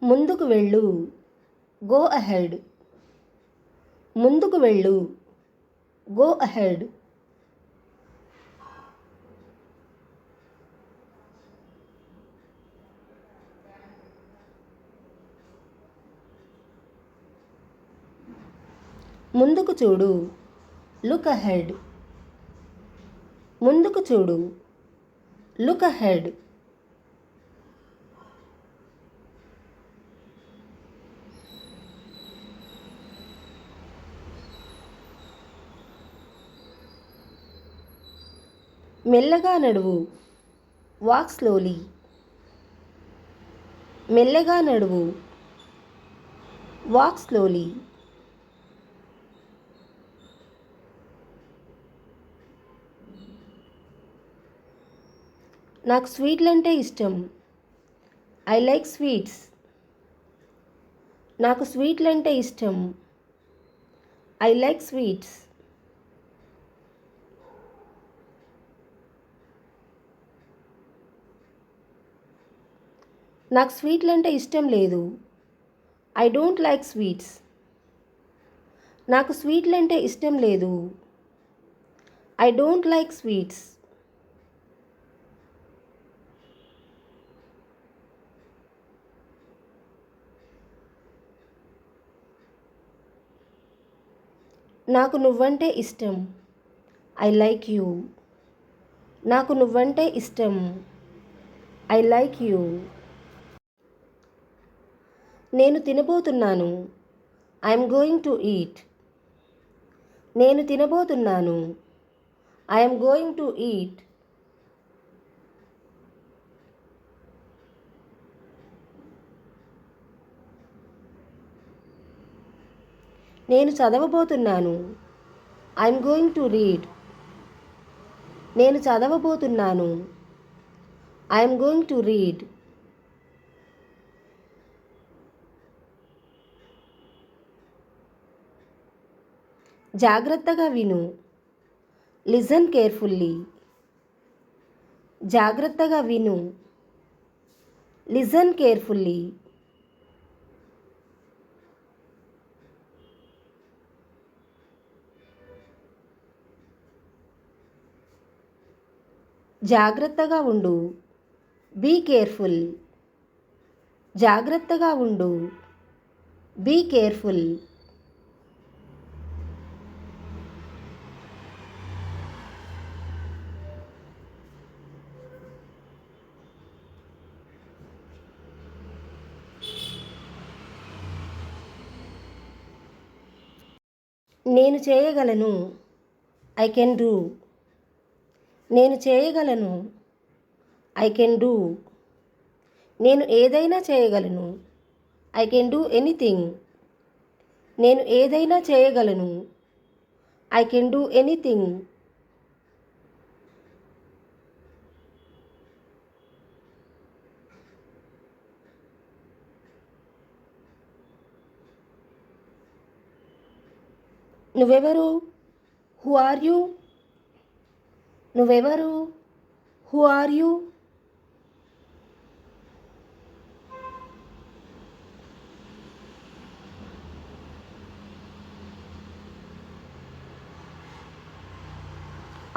ముందుకు వెళ్ళు. Go ahead. ముందుకు వెళ్ళు. Go ahead. ముందుకు చూడు. Look ahead. ముందుకు చూడు. Look ahead. మెల్లగా నడువు. Walk slowly. మెల్లగా నడువు. Walk slowly. నాకు స్వీట్లు అంటే ఇష్టం. I like sweets. నాకు స్వీట్లు అంటే ఇష్టం. I like sweets. నాకు స్వీట్లు అంటే ఇష్టం లేదు. I don't like sweets. నాకు స్వీట్లు అంటే ఇష్టం లేదు. I don't like sweets. నాకు నువ్వంటే ఇష్టం. I like you. నాకు నువ్వంటే ఇష్టం. I like you. నేను తినబోతున్నాను. I'm going to eat. నేను తినబోతున్నాను. I'm going to eat. నేను చదవబోతున్నాను. I'm going to read. నేను చదవబోతున్నాను. I'm going to read. జాగ్రత్తగా విను. Listen carefully. జాగ్రత్తగా విను. Listen carefully. జాగ్రత్తగా ఉండు. Be careful. జాగ్రత్తగా ఉండు. Be careful. నేను చేయగలను. I can do. నేను చేయగలను. I can do. నేను ఏదైనా చేయగలను. I can do anything. నేను ఏదైనా చేయగలను. I can do anything. నువ్వెవరు? Who are you? నువ్వెవరు? Who are you?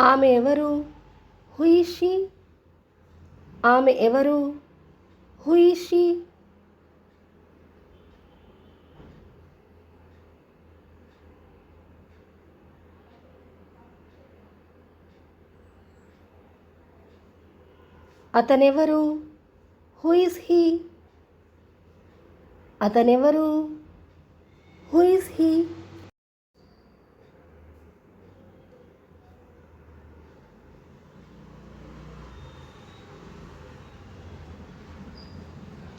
ఆమె ఎవరు? Who is she? ఆమె ఎవరు? Who is she? అతనెవరు? Who is he? అతనెవరు? Who is he?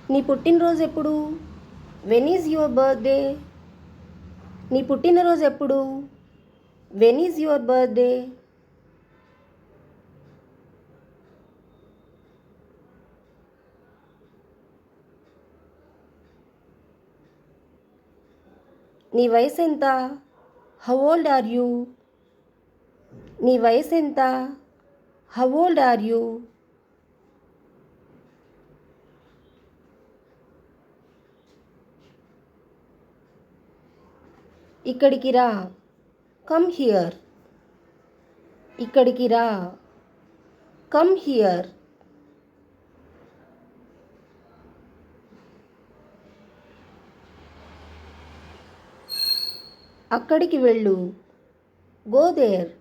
నీ పుట్టినరోజు ఎప్పుడు? When is your birthday? నీ పుట్టినరోజు ఎప్పుడు? When is your birthday? నీ వయసు ఎంత? How old are you? నీ వయసు ఎంత? How old are you? ఇక్కడికి రా. Come here. ఇక్కడికి రా. Come here. అక్కడికి వెళ్ళు. Go there.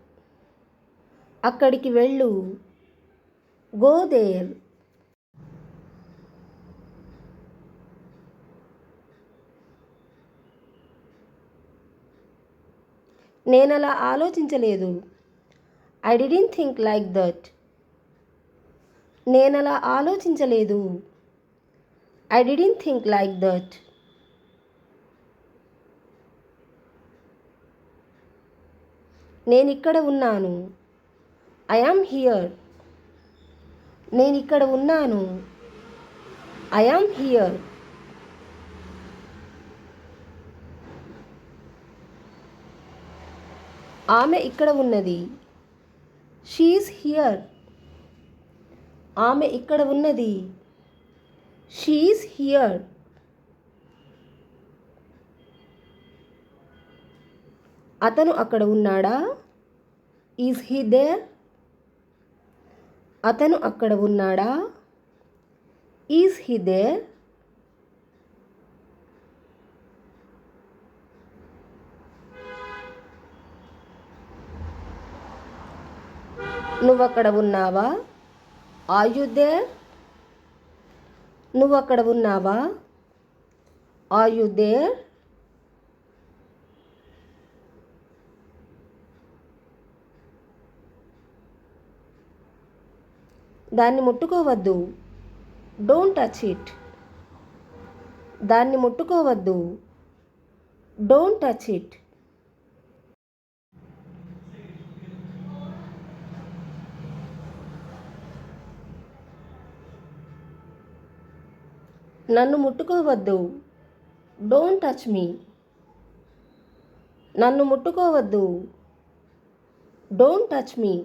అక్కడికి వెళ్ళు. Go there. నేనలా ఆలోచించలేదు. I didn't think like that. నేనలా ఆలోచించలేదు. I didn't think like that. నేనిక్కడ ఉన్నాను. I am here. నేనిక్కడ ఉన్నాను. I am here. ఆమె ఇక్కడ ఉన్నది. She's here. ఆమె ఇక్కడ ఉన్నది. She's here. అతను అక్కడ ఉన్నాడా? Is he there? అతను అక్కడ ఉన్నాడా? Is he there? నువ్వక్కడ ఉన్నావా? Are you there? నువ్వక్కడ ఉన్నావా? Are you there? దాన్ని ముట్టుకోవద్దు. Don't touch it. దాన్ని ముట్టుకోవద్దు. Don't touch it. నన్ను ముట్టుకోవద్దు. Don't touch me. నన్ను ముట్టుకోవద్దు. Don't touch me.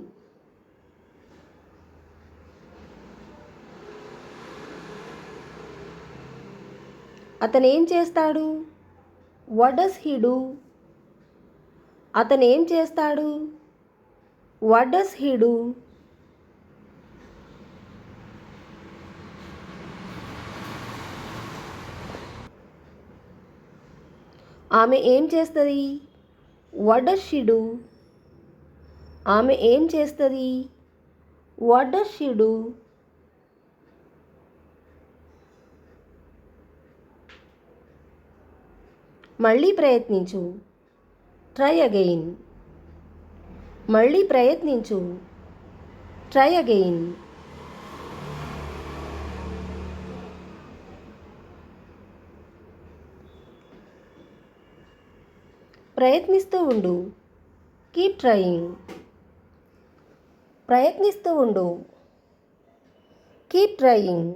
అతనేం చేస్తాడు? What does he do? అతనేం చేస్తాడు? What does he do? ఆమె ఏం చేస్తుంది? What does she do? ఆమె ఏం చేస్తుంది? What does she do? మళ్ళీ ప్రయత్నించు. Try again. మళ్ళీ ప్రయత్నించు. Try again. ప్రయత్నిస్తూ ఉండు. Keep trying. ప్రయత్నిస్తూ ఉండు. Keep trying.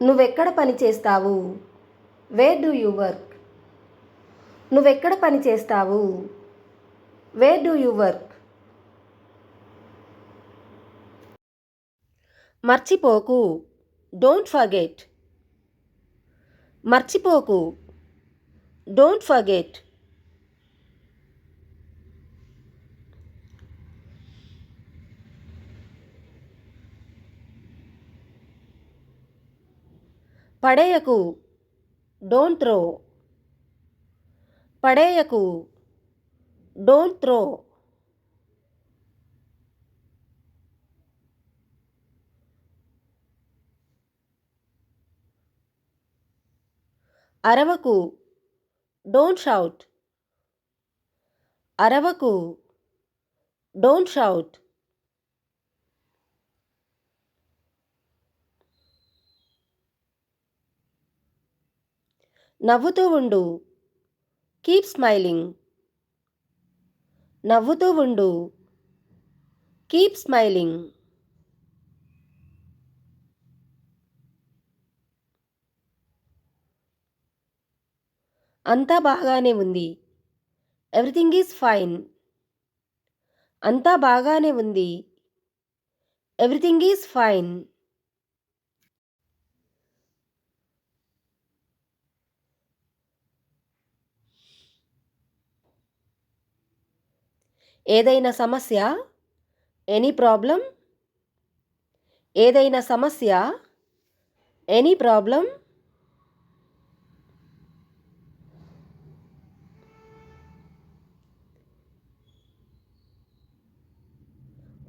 నువ్వెక్కడ పని చేస్తావు? Where do you work? నువ్వెక్కడ పని చేస్తావు? Where do you work? మర్చిపోకు. Don't forget. మర్చిపోకు. Don't forget. పడేయకు. Don't throw. పడేయకు. Don't throw. అరవకు. Don't shout. అరవకు. Don't shout. నవ్వుతూ ఉండు. Keep smiling. నవ్వుతూ ఉండు. Keep smiling. అంతా బాగానే ఉంది. Everything is fine. అంతా బాగానే ఉంది. Everything is fine. ఏదైనా సమస్య, ఎనీ ప్రాబ్లం. ఏదైనా సమస్య, ఎనీ ప్రాబ్లం.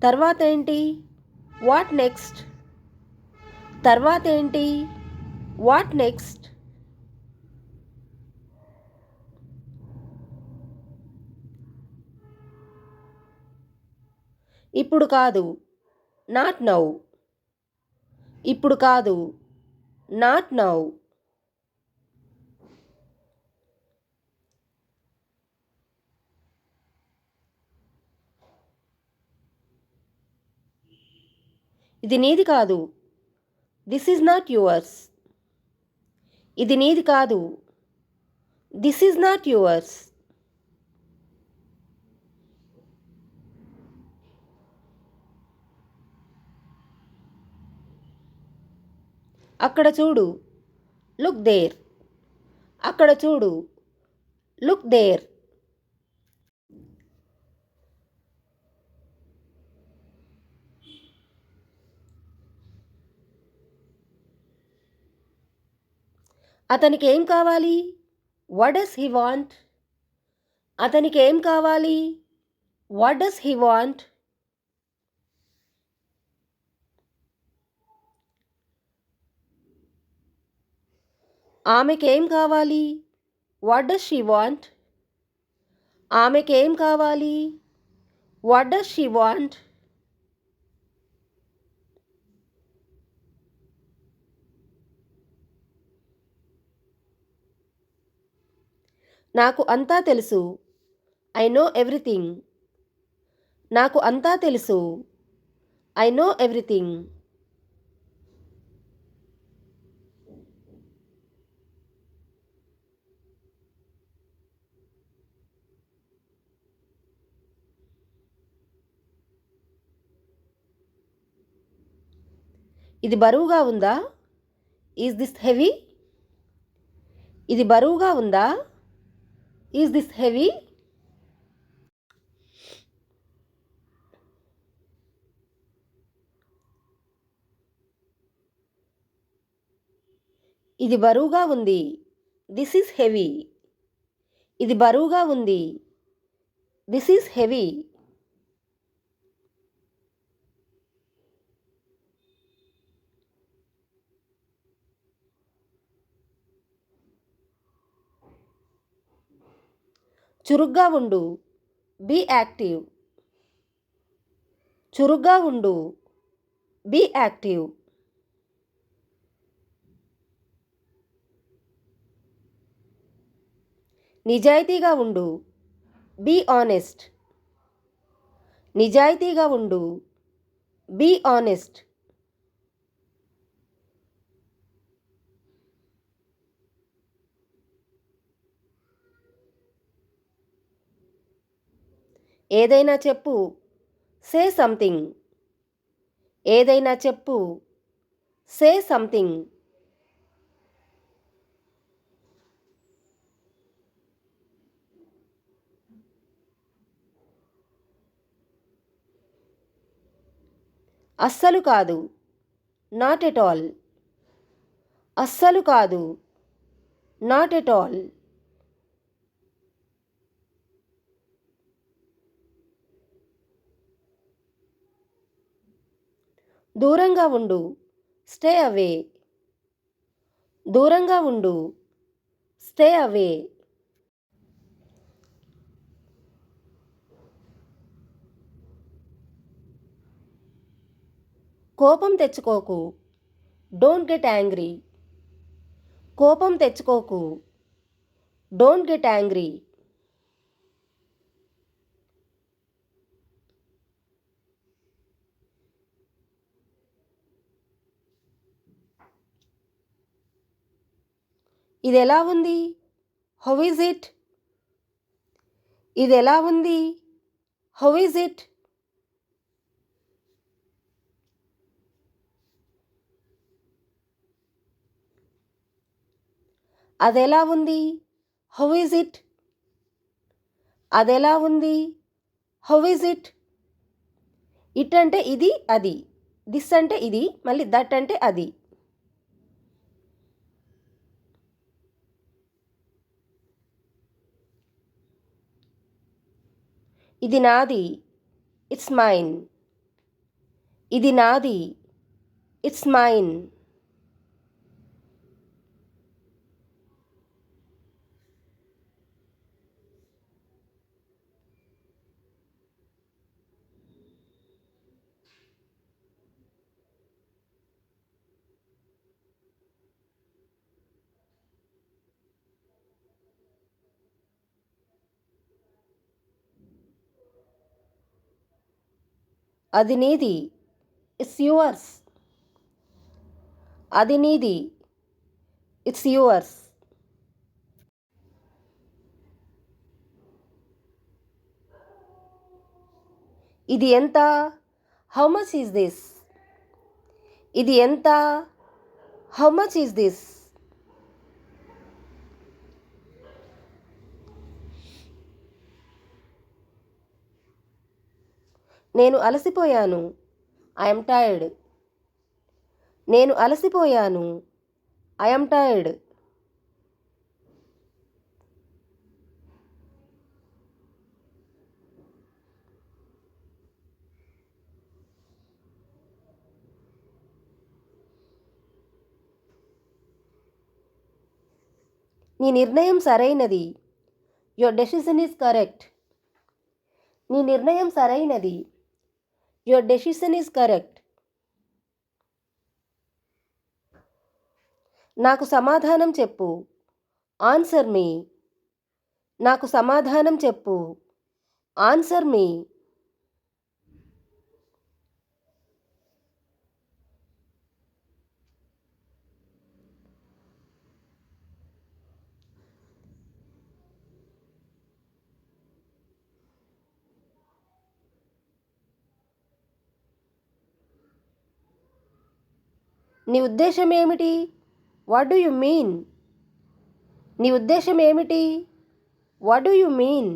తర్వాత ఏంటి? What next? తర్వాత ఏంటి? What next? ఇప్పుడు కాదు, నాట్ నౌ. ఇప్పుడు కాదు, నాట్ నౌ. ఇది నీది కాదు, దిస్ ఈజ్ నాట్ యువర్స్. ఇది నీది కాదు, దిస్ ఈజ్ నాట్ యువర్స్. అక్కడ చూడు, లుక్ దేర్. అక్కడ చూడు, లుక్ దేర్. అతనికి ఏం కావాలి? What does he want? అతనికి ఏం కావాలి? What does he want? ఆమెకేం కావాలి? What does she want? ఆమెకేం కావాలి? What does she want? నాకు అంతా తెలుసు. I know everything. నాకు అంతా తెలుసు. I know everything. ఇది బరువుగా ఉందా? Is this heavy? ఇది బరువుగా ఉందా? Is this heavy? ఇది బరువుగా ఉంది. This is heavy. ఇది బరువుగా ఉంది. This is heavy. చురుగ్గా ఉండు. Be active. చురుగ్గా ఉండు. Be active. నిజాయితీగా ఉండు. Be honest. నిజాయితీగా ఉండు. Be honest. ఏదైనా చెప్పు. Say something. ఏదైనా చెప్పు. Say something. అస్సలు కాదు. Not at all. అస్సలు కాదు. Not at all. దూరంగా ఉండు. Stay away. దూరంగా ఉండు. Stay away. కోపం తెచ్చుకోకు. Don't get angry. కోపం తెచ్చుకోకు. Don't get angry. ఇది ఎలా ఉంది? How is it? ఇది ఎలా ఉంది? How is it? అదెలా ఉంది? How is it? అదెలా ఉంది? How is it? ఇట్ అంటే ఇది అది, దిస్ అంటే ఇది, మళ్ళీ దట్ అంటే అది. ఇది నాది, ఇట్స్ మైన్. ఇది నాది, ఇట్స్ మైన్. అది నీది, ఇట్స్ యువర్స్. అది నీది, ఇట్స్ యువర్స్. ఇది ఎంత? How much is this? ఇది ఎంత? How much is this? నేను అలసిపోయాను, ఐఎమ్ టైర్డ్. నేను అలసిపోయాను, ఐఎమ్ టైర్డ్. నీ నిర్ణయం సరైనది, యువర్ డెసిషన్ ఈజ్ కరెక్ట్. నీ నిర్ణయం సరైనది, యువర్ డెసిషన్ ఈజ్ కరెక్ట్. నాకు సమాధానం చెప్పు, ఆన్సర్ మీ. నాకు సమాధానం చెప్పు, ఆన్సర్ మీ. నీ ఉద్దేశం ఏమిటి? What do you mean? నీ ఉద్దేశం ఏమిటి? What do you mean?